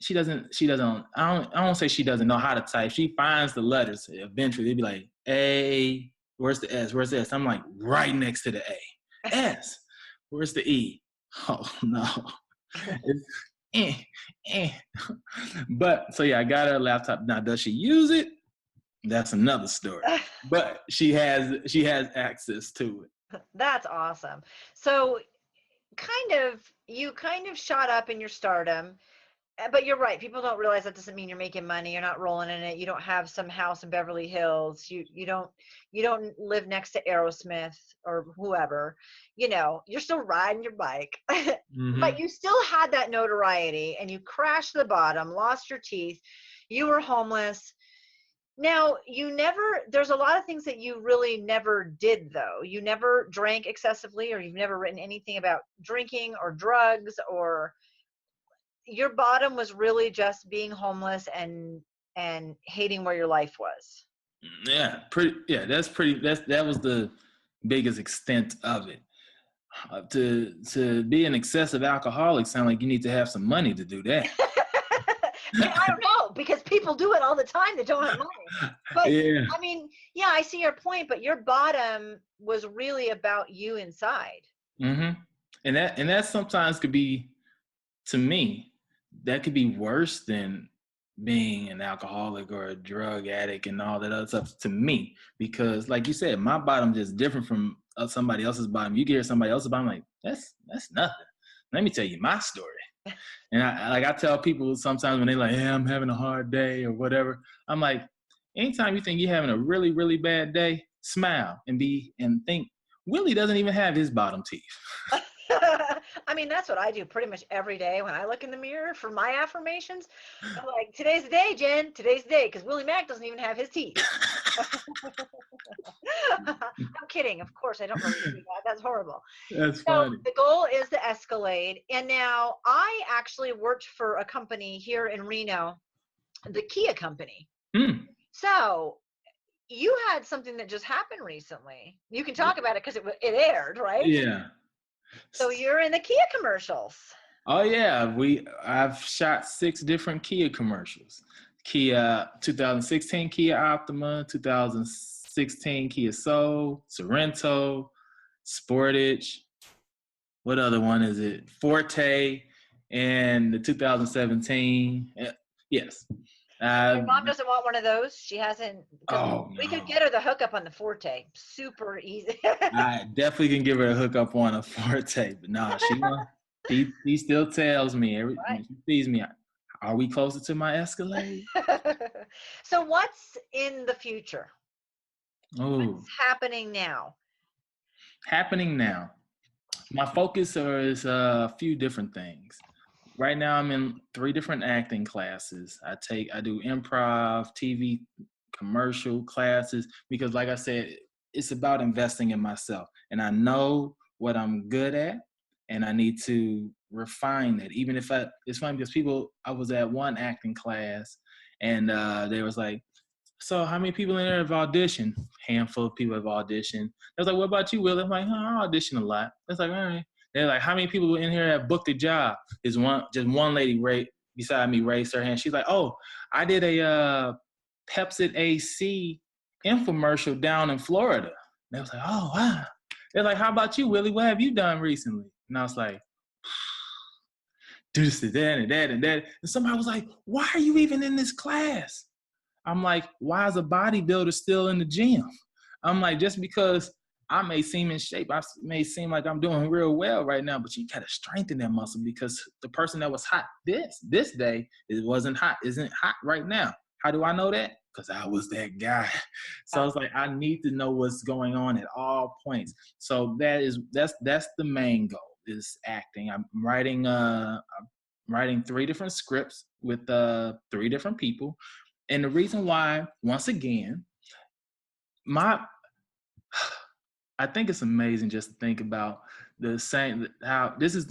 I don't say she doesn't know how to type. She finds the letters. Eventually they'd be like, A, where's the S? Where's the S? I'm like, right next to the A. S, where's the E? Oh no. It's, But so yeah, I got her a laptop. Now, does she use it? That's another story. But she has access to it. That's awesome. So you kind of shot up in your stardom, but you're right. People don't realize that doesn't mean you're making money. You're not rolling in it. You don't have some house in Beverly Hills. You don't live next to Aerosmith or whoever. You're still riding your bike, Mm-hmm. but you still had that notoriety, and you crashed to the bottom, lost your teeth. You were homeless. Now, there's a lot of things that you really never did, though. You never drank excessively, or you've never written anything about drinking or drugs, or your bottom was really just being homeless and hating where your life was. Yeah, that was the biggest extent of it. To be an excessive alcoholic sound like you need to have some money to do that. I don't know, because people do it all the time that don't have money. But yeah. I mean, yeah, I see your point, but your bottom was really about you inside. Mm-hmm. And that sometimes could be, to me, that could be worse than being an alcoholic or a drug addict and all that other stuff to me, because like you said, my bottom is different from somebody else's bottom. You hear somebody else's bottom, like that's nothing. Let me tell you my story. And I tell people sometimes when they're like, yeah, I'm having a hard day or whatever, I'm like, anytime you think you're having a really, really bad day, smile and think Willie doesn't even have his bottom teeth. I mean, that's what I do pretty much every day when I look in the mirror for my affirmations. I'm like, today's the day, Jen. Today's the day, because Willie Macc doesn't even have his teeth. I'm kidding. Of course, I don't really do that. That's horrible. That's so funny. The goal is to escalate. And now I actually worked for a company here in Reno, the Kia company. Hmm. So you had something that just happened recently. You can talk about it because it aired, right? Yeah. So you're in the Kia commercials. Oh yeah, I've shot 6 different Kia commercials. Kia 2016 Kia Optima, 2016 Kia Soul, Sorrento, Sportage. What other one is it? Forte, and the 2017. Yes. Your mom doesn't want one of those. She hasn't. Oh, we no. could get her the hookup on the Forte. Super easy. I definitely can give her a hookup on a Forte, but no, he still tells me every time she sees me, are we closer to my Escalade? So what's in the future? What's happening now? My focus is a few different things. Right now I'm in 3 different acting classes. I do improv, TV, commercial classes, because like I said, it's about investing in myself. And I know what I'm good at, and I need to refine it. Even if it's funny because I was at one acting class, and they was like, so how many people in there have auditioned? Handful of people have auditioned. I was like, what about you, Will? I'm like, I audition a lot. It's like, all right. They're like, how many people in here have booked a job? Just one lady beside me raised her hand. She's like, oh, I did a Pepsi AC infomercial down in Florida. They was like, oh, wow. They're like, how about you, Willie? What have you done recently? And I was like, do this and that and that and that. And somebody was like, why are you even in this class? I'm like, why is a bodybuilder still in the gym? I'm like, just because I may seem in shape, I may seem like I'm doing real well right now, but you gotta strengthen that muscle, because the person that was hot this day isn't hot right now. How do I know that? because I was that guy. So it's like I need to know what's going on at all points. So that's the main goal is acting. I'm writing 3 different scripts with 3 different people. And the reason why, once again, my I think it's amazing just to think about the same how this is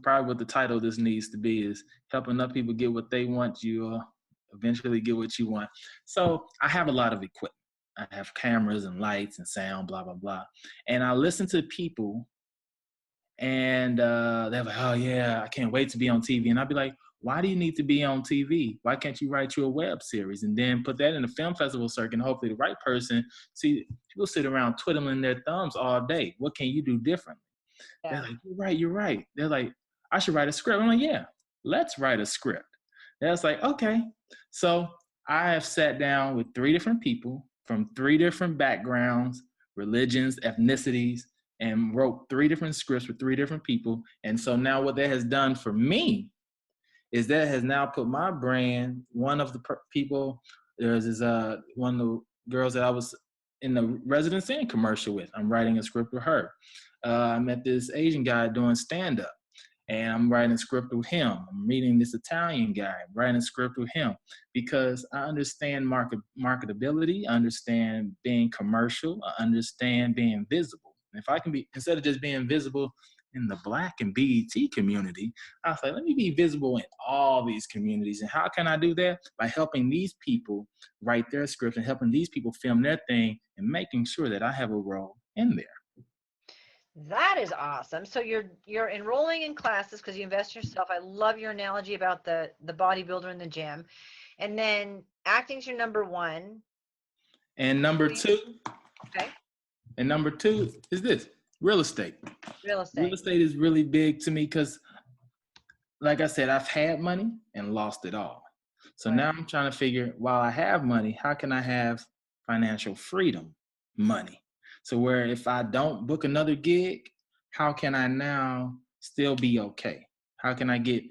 probably what the title of this needs to be is helping other people get what they want, you eventually get what you want. So I have a lot of equipment. I have cameras and lights and sound, blah blah blah. And I listen to people and they're like, oh yeah, I can't wait to be on TV. And I'd be like, why do you need to be on TV? Why can't you write you a web series and then put that in the film festival circuit and hopefully the right person see people sit around twiddling their thumbs all day. What can you do differently? Yeah. They're like, you're right. They're like, I should write a script. I'm like, yeah, let's write a script. That's like, okay. So I have sat down with 3 different people from 3 different backgrounds, religions, ethnicities, and wrote 3 different scripts with 3 different people. And so now what that has done for me is that has now put my brand, one of the people, there's this, one of the girls that I was in the Residence Inn commercial with. I'm writing a script with her. I met this Asian guy doing stand-up, and I'm writing a script with him. I'm meeting this Italian guy, writing a script with him, because I understand marketability, I understand being commercial, I understand being visible. And if I can be, instead of just being visible in the Black and BET community, I was like, let me be visible in all these communities. And how can I do that? By helping these people write their scripts and helping these people film their thing and making sure that I have a role in there. That is awesome. So you're enrolling in classes because you invest in yourself. I love your analogy about the bodybuilder in the gym. And then acting's your number 1. And number 2, Okay. and number 2 is this, real estate. Real estate. Real estate is really big to me because, like I said, I've had money and lost it all. So Right. now I'm trying to figure, while I have money, how can I have financial freedom money? So where if I don't book another gig, how can I now still be okay? How can I get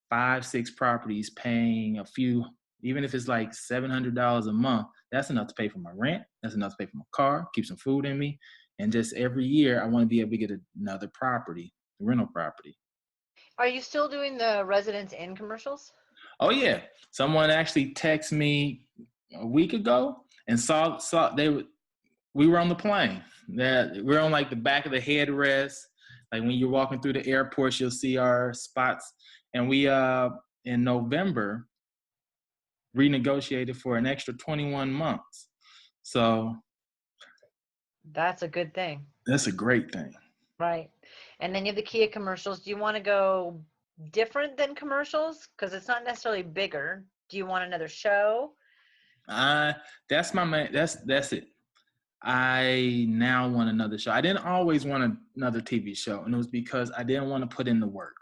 5, 6 properties paying a few, even if it's like $700 a month, that's enough to pay for my rent. That's enough to pay for my car, keep some food in me. And just every year, I want to be able to get another property, a rental property. Are you still doing the Residence Inn commercials? Oh yeah, someone actually texted me a week ago and saw we were on the plane. That we're on like the back of the headrest. Like when you're walking through the airports, you'll see our spots. And we in November renegotiated for an extra 21 months. So That's a good thing. that's a great thing. Right. And then you have the Kia commercials. Do you want to go different than commercials? Because it's not necessarily bigger. Do you want another show? That's my main. That's it. I now want another show. I didn't always want another TV show, and it was because I didn't want to put in the work.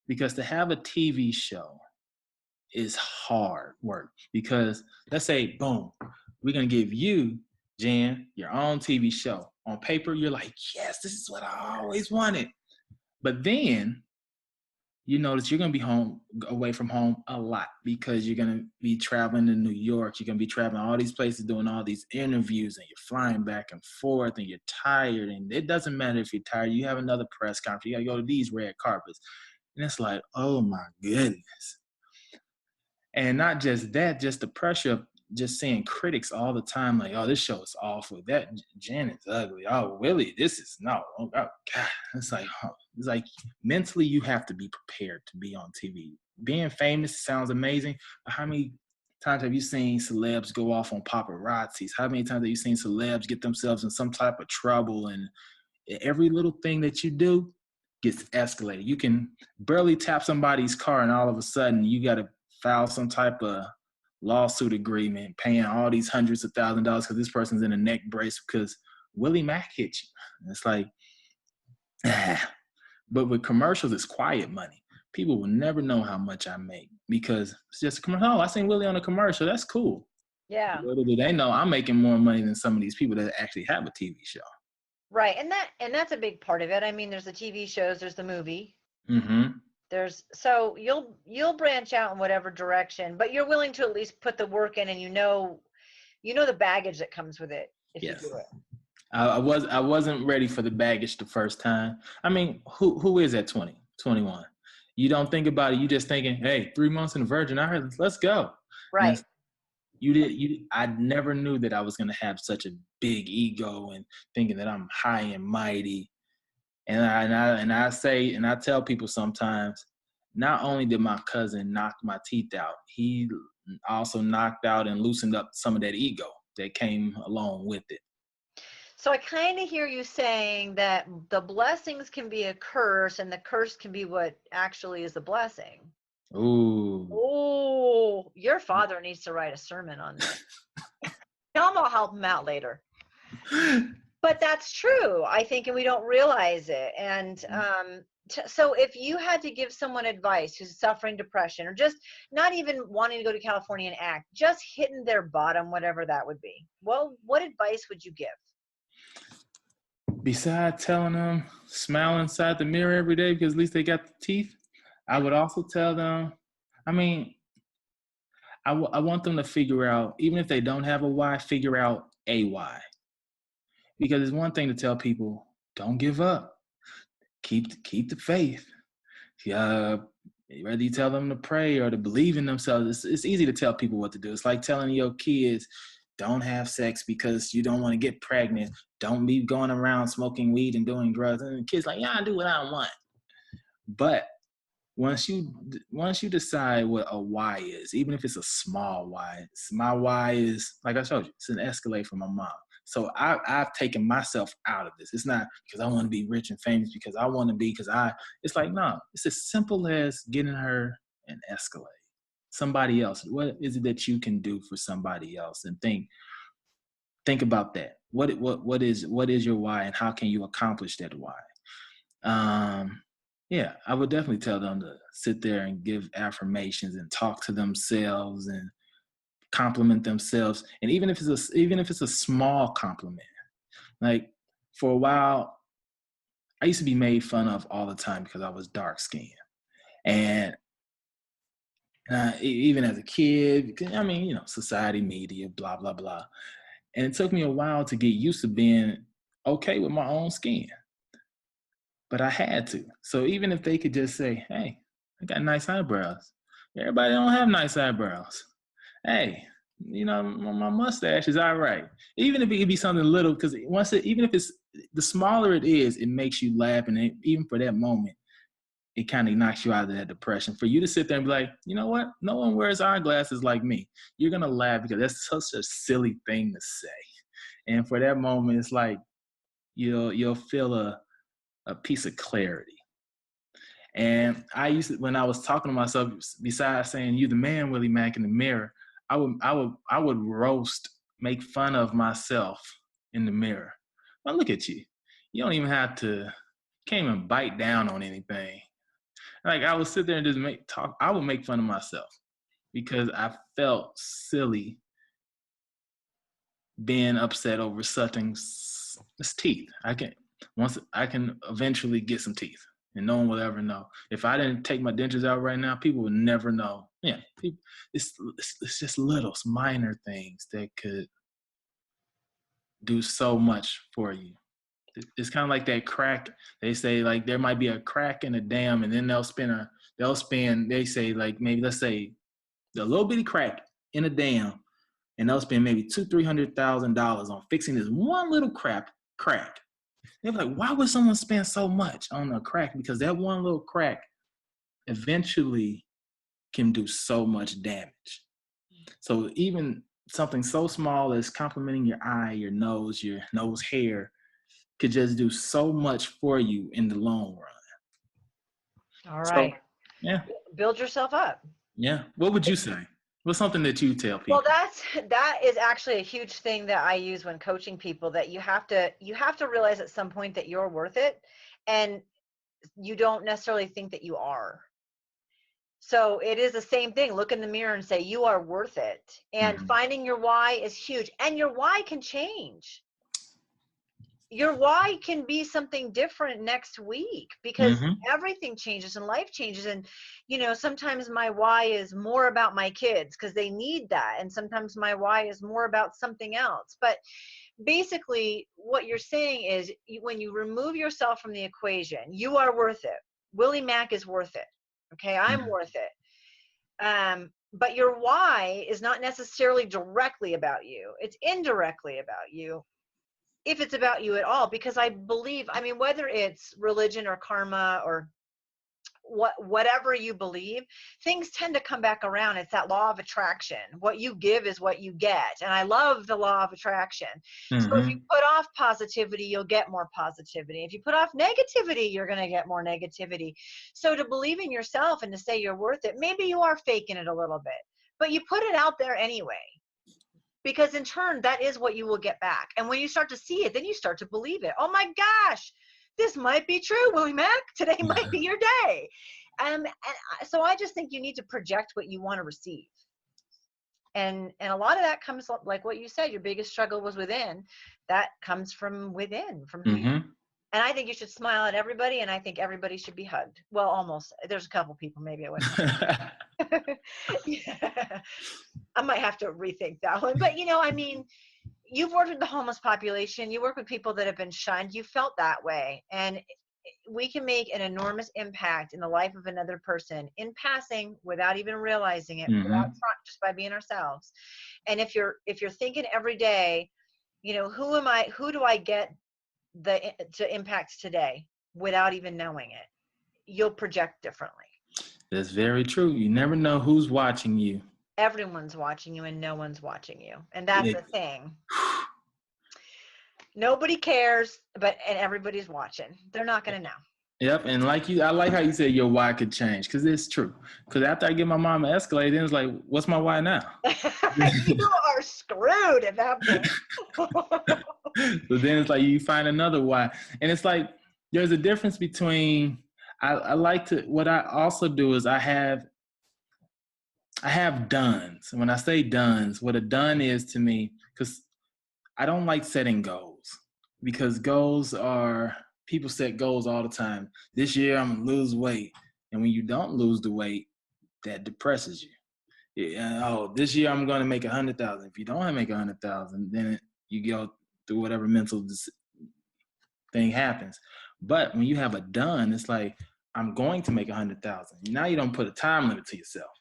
Because to have a TV show is hard work. Because let's say, boom, we're gonna give you, Jan, your own TV show. On paper, you're like, yes, this is what I always wanted. But then you notice you're gonna be away from home a lot because you're gonna be traveling to New York. You're gonna be traveling all these places, doing all these interviews, and you're flying back and forth, and you're tired. And it doesn't matter if you're tired. You have another press conference. You gotta go to these red carpets, and it's like, oh my goodness. And not just that, just the pressure of just seeing critics all the time, like, oh, this show is awful. That Jen is ugly. Oh, Willie, this is no. Oh God, it's like mentally you have to be prepared to be on TV. Being famous sounds amazing, but how many times have you seen celebs go off on paparazzis? How many times have you seen celebs get themselves in some type of trouble? And every little thing that you do gets escalated. You can barely tap somebody's car, and all of a sudden you got to file some type of lawsuit agreement, paying all these hundreds of $1,000s because this person's in a neck brace because Willie Macc hit you. And it's like, But with commercials, it's quiet money. People will never know how much I make because it's just a commercial. Oh, I seen Willie on a commercial. That's cool. Yeah. Little do they know I'm making more money than some of these people that actually have a TV show. Right. And that's a big part of it. I mean, there's the TV shows, there's the movie. Mm-hmm. So you'll branch out in whatever direction, but you're willing to at least put the work in, and you know the baggage that comes with it if you Yes. do it. I wasn't ready for the baggage the first time. I mean, who is at 20, 21? You don't think about it. You just thinking, hey, 3 months in the Virgin Islands, let's go. Right. And I never knew that I was going to have such a big ego and thinking that I'm high and mighty. And I tell people sometimes, not only did my cousin knock my teeth out, he also knocked out and loosened up some of that ego that came along with it. So I kind of hear you saying that the blessings can be a curse, and the curse can be what actually is a blessing. Ooh. Oh, your father needs to write a sermon on this. Tell him I'll help him out later. But that's true, I think, and we don't realize it. And so if you had to give someone advice who's suffering depression, or just not even wanting to go to California and act, just hitting their bottom, whatever that would be, well, what advice would you give? Besides telling them, smile inside the mirror every day because at least they got the teeth, I would also tell them, I mean, I want them to figure out, even if they don't have a why, figure out a why. Because it's one thing to tell people, don't give up. Keep the faith. Whether you tell them to pray or to believe in themselves, it's easy to tell people what to do. It's like telling your kids, don't have sex because you don't want to get pregnant. Don't be going around smoking weed and doing drugs. And the kid's like, yeah, I do what I want. But once you decide what a why is, even if it's a small why, my why is, like I showed you, it's an Escalade for my mom. So I've taken myself out of this. It's not because I want to be rich and famous, because I want to be, it's like, no, it's as simple as getting her an Escalade. Somebody else. What is it that you can do for somebody else? And think about that. What is your why, and how can you accomplish that why? Yeah, I would definitely tell them to sit there and give affirmations and talk to themselves and compliment themselves. And even if it's a small compliment, like for a while, I used to be made fun of all the time because I was dark skinned. And even as a kid, I mean, society, media, blah, blah, blah. And it took me a while to get used to being okay with my own skin. But I had to. So even if they could just say, hey, I got nice eyebrows. Everybody don't have nice eyebrows. Hey, my mustache is all right. Even if it could be something little, because even if it's, the smaller it is, it makes you laugh. And even for that moment, it kind of knocks you out of that depression. For you to sit there and be like, you know what? No one wears eyeglasses like me. You're going to laugh because that's such a silly thing to say. And for that moment, it's like you'll feel a piece of clarity. And I used to, when I was talking to myself, besides saying you the man, Willie Macc, in the mirror, I would roast, make fun of myself in the mirror. Well, look at you. You don't even have to, can't even bite down on anything. Like I would sit there and just I would make fun of myself because I felt silly being upset over something's teeth. I can eventually get some teeth, and no one will ever know. If I didn't take my dentures out right now, people would never know. Yeah, it's just little minor things that could do so much for you. It's kind of like that crack. They say like there might be a crack in a dam, and then they'll spend. They say like maybe let's say a little bitty crack in a dam, and they'll spend maybe $200,000-$300,000 on fixing this one little crack. They're like, why would someone spend so much on a crack? Because that one little crack eventually can do so much damage. So even something so small as complimenting your eye, your nose hair could just do so much for you in the long run. All right. So, yeah. Build yourself up. Yeah. What would you say? What's something that you tell people? Well, that is actually a huge thing that I use when coaching people, that you have to realize at some point that you're worth it, and you don't necessarily think that you are. So it is the same thing. Look in the mirror and say, you are worth it. And finding your why is huge. And your why can change. your why can be something different next week, because Mm-hmm. everything changes and life changes. And, sometimes my why is more about my kids because they need that. And sometimes my why is more about something else. But basically what you're saying is when you remove yourself from the equation, you are worth it. Willie Macc is worth it. Okay. I'm worth it. But your why is not necessarily directly about you. It's indirectly about you, if it's about you at all, because I believe, whether it's religion or karma or whatever you believe, things tend to come back around. It's that law of attraction. What you give is what you get. And I love the law of attraction. So if you put off positivity, you'll get more positivity. If you put off negativity, you're going to get more negativity. So to believe in yourself and to say you're worth it, maybe you are faking it a little bit, but you put it out there anyway. Because in turn, that is what you will get back. And when you start to see it, then you start to believe it. Oh my gosh, this might be true, Willie Macc. Today might be your day. And so I just think you need to project what you want to receive. And a lot of that comes, like what you said, your biggest struggle was within. That comes from within, from who you are. And I think you should smile at everybody, and I think everybody should be hugged. Well, almost. There's a couple people maybe I wouldn't. Yeah. I might have to rethink that one. But, you've worked with the homeless population. You work with people that have been shunned. You felt that way. And we can make an enormous impact in the life of another person in passing without even realizing it, just by being ourselves. And if you're thinking every day, who do I get to impact today without even knowing it, you'll project differently. That's very true. You never know who's watching you. Everyone's watching you and no one's watching you. And that's the thing. Nobody cares, and everybody's watching. They're not going to know. Yep. And I like how you said your why could change, because it's true. Because after I get my mom an Escalade, then it's like, what's my why now? You are screwed at that point. So then it's like you find another why. And it's like there's a difference between, what I also do is I have dones. When I say dones, what a done is to me, because I don't like setting goals, because people set goals all the time. This year I'm going to lose weight. And when you don't lose the weight, that depresses you. This year I'm going to make 100,000. If you don't make 100,000, then you go through whatever mental thing happens. But when you have a done, it's like, I'm going to make 100,000. Now you don't put a time limit to yourself.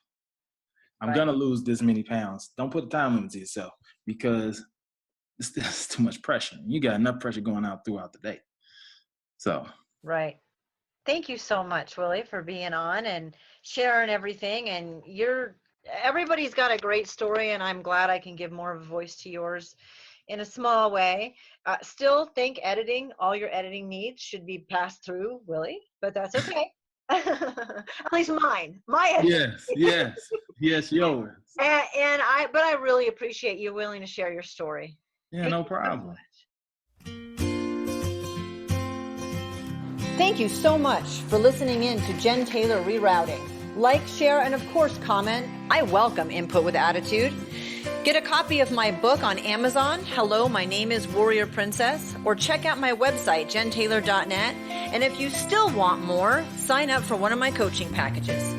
I'm going to lose this many pounds. Don't put a time limit to yourself, because it's too much pressure. You got enough pressure going out throughout the day. So. Right. Thank you so much, Willie, for being on and sharing everything. And everybody's got a great story, and I'm glad I can give more of a voice to yours in a small way. Still think all your editing needs should be passed through Willie, but that's okay. At least mine, my editing. Yes, yours. But I really appreciate you willing to share your story. Yeah, no problem. Thank you so much for listening in to Jen Taylor Rerouting. Like, share, and of course, comment. I welcome input with attitude. Get a copy of my book on Amazon, Hello, My Name is Warrior Princess, or check out my website, jentaylor.net. And if you still want more, sign up for one of my coaching packages.